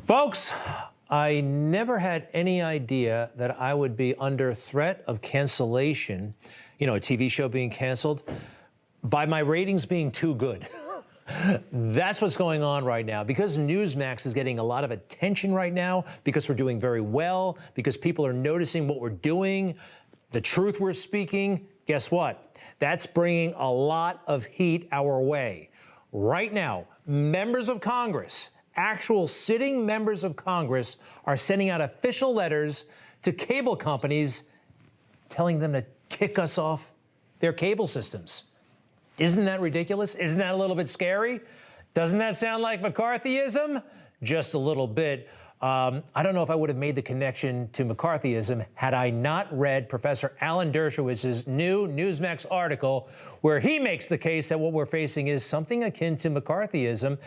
Folks, I never had any idea that I would be under threat of cancellation, a TV show being canceled, by my ratings being too good. That's what's going on right now. Because Newsmax is getting a lot of attention right now, because we're doing very well, because people are noticing what we're doing, the truth we're speaking, guess what? That's bringing a lot of heat our way. Right now, members of Congress, actual sitting members of Congress, are sending out official letters to cable companies telling them to kick us off their cable systems. Isn't that ridiculous? Isn't that a little bit scary? Doesn't that sound like McCarthyism? Just a little bit. I don't know if I would have made the connection to McCarthyism had I not read Professor Alan Dershowitz's new Newsmax article, where he makes the case that what we're facing is something akin to McCarthyism.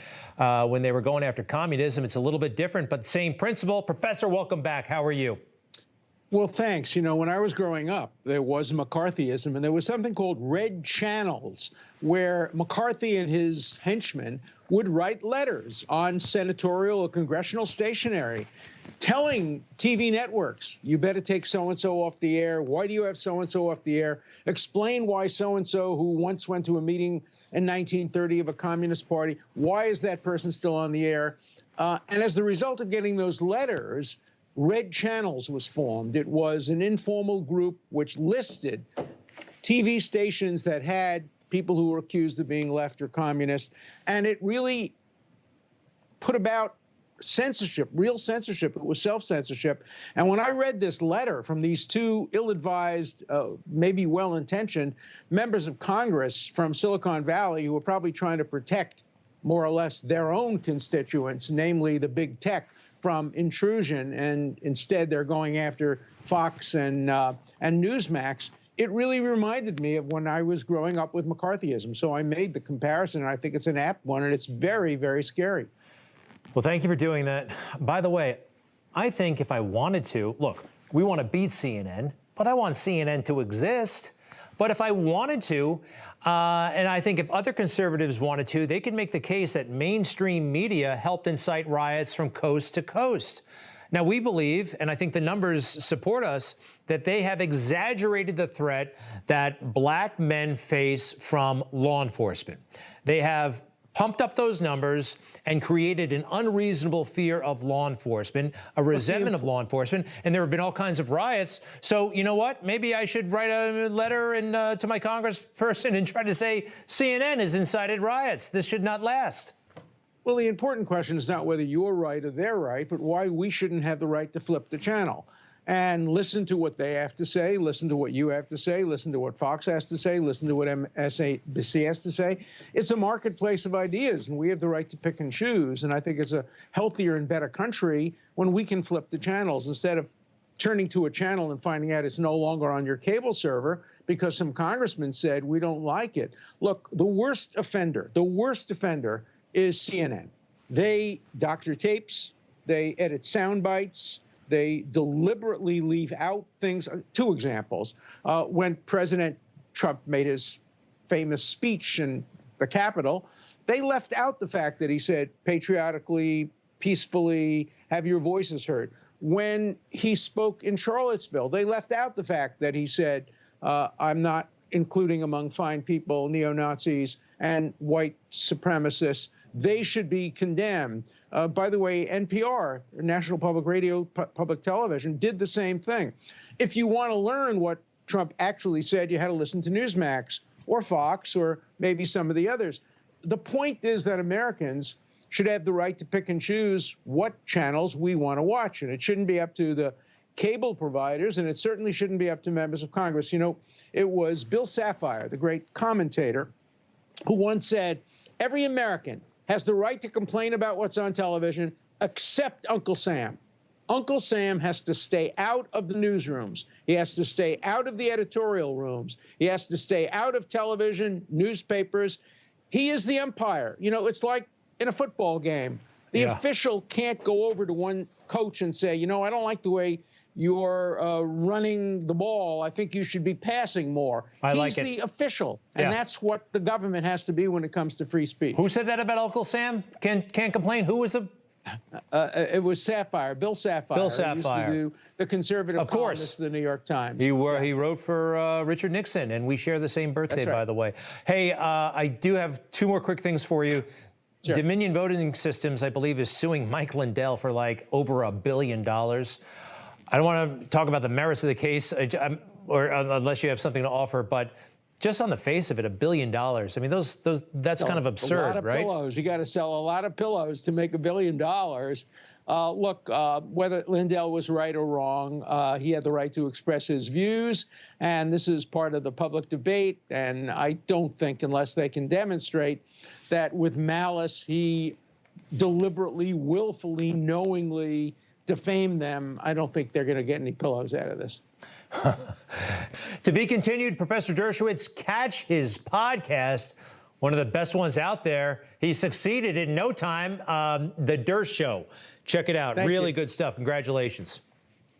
When they were going after communism, it's a little bit different, but same principle. Professor, welcome back. How are you? Well, thanks. When I was growing up, there was McCarthyism, and there was something called red channels, where McCarthy and his henchmen would write letters on senatorial or congressional stationery telling TV networks, you better take so-and-so off the air. Why do you have so-and-so off the air? Explain why so-and-so, who once went to a meeting in 1930 of a communist party, why is that person still on the air? And as the result of getting those letters, Red Channels was formed. It was an informal group which listed TV stations that had people who were accused of being left or communist, and it really put about censorship, real censorship. It was self-censorship. And when I read this letter from these two ill-advised, maybe well-intentioned members of Congress from Silicon Valley, who were probably trying to protect more or less their own constituents, namely the big tech, from intrusion, and instead they're going after Fox and Newsmax, it really reminded me of when I was growing up with McCarthyism. So I made the comparison, and I think it's an apt one, and it's very, very scary. Well, thank you for doing that. By the way, I think if I wanted to, look, we want to beat CNN, but I want CNN to exist. But if I wanted to, and I think if other conservatives wanted to, they could make the case that mainstream media helped incite riots from coast to coast. Now, we believe, and I think the numbers support us, that they have exaggerated the threat that black men face from law enforcement. They have pumped up those numbers and created an unreasonable fear of law enforcement, a resentment of law enforcement, and there have been all kinds of riots. So, you know what? Maybe I should write a letter to my congressperson and try to say CNN has incited riots. This should not last. Well, the important question is not whether you're right or they're right, but why we shouldn't have the right to flip the channel and listen to what they have to say, listen to what you have to say, listen to what Fox has to say, listen to what MSNBC has to say. It's a marketplace of ideas, and we have the right to pick and choose. And I think it's a healthier and better country when we can flip the channels instead of turning to a channel and finding out it's no longer on your cable server because some congressman said we don't like it. Look, the worst offender is CNN. They doctor tapes, they edit sound bites, they deliberately leave out things. Two examples. When President Trump made his famous speech in the Capitol, they left out the fact that he said patriotically, peacefully, have your voices heard. When he spoke in Charlottesville, they left out the fact that he said, I'm not including among fine people neo-Nazis and white supremacists. They should be condemned. By the way, NPR, National Public Radio, Public Television, did the same thing. If you want to learn what Trump actually said, you had to listen to Newsmax or Fox or maybe some of the others. The point is that Americans should have the right to pick and choose what channels we want to watch. And it shouldn't be up to the cable providers, and it certainly shouldn't be up to members of Congress. It was Bill Safire, the great commentator, who once said, every American has the right to complain about what's on television, except Uncle Sam. Uncle Sam has to stay out of the newsrooms. He has to stay out of the editorial rooms. He has to stay out of television, newspapers. He is the umpire. It's like in a football game. The official can't go over to one coach and say, I don't like the way you're running the ball. I think you should be passing more. He's the official, and that's what the government has to be when it comes to free speech. Who said that about Uncle Sam? Can't complain. Who was the It was Sapphire, Bill Sapphire. Bill He used Sapphire. to do the conservative Of course. columnist for the New York Times. He wrote for Richard Nixon, and we share the same birthday, That's right. by the way. Hey, I do have two more quick things for you. Sure. Dominion Voting Systems, I believe, is suing Mike Lindell for like over $1 billion. I don't want to talk about the merits of the case, or unless you have something to offer, but just on the face of it, $1 billion. I mean, that's kind of absurd, a lot of right? Pillows. You got to sell a lot of pillows to make $1 billion. Look, whether Lindell was right or wrong, he had the right to express his views, and this is part of the public debate. And I don't think, unless they can demonstrate that with malice he deliberately, willfully, knowingly defamed them, I don't think they're going to get any pillows out of this. To be continued, Professor Dershowitz, catch his podcast, one of the best ones out there. He succeeded in no time, The Dersh Show. Check it out. Really good stuff. Congratulations.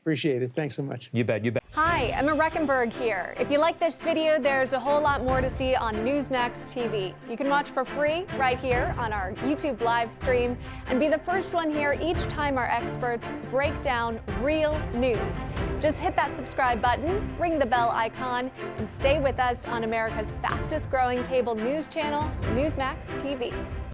Appreciate it. Thanks so much. You bet. You bet. Hi, Emma Reckenberg here. If you like this video, there's a whole lot more to see on Newsmax TV. You can watch for free right here on our YouTube live stream and be the first one here each time our experts break down real news. Just hit that subscribe button, ring the bell icon, and stay with us on America's fastest growing cable news channel, Newsmax TV.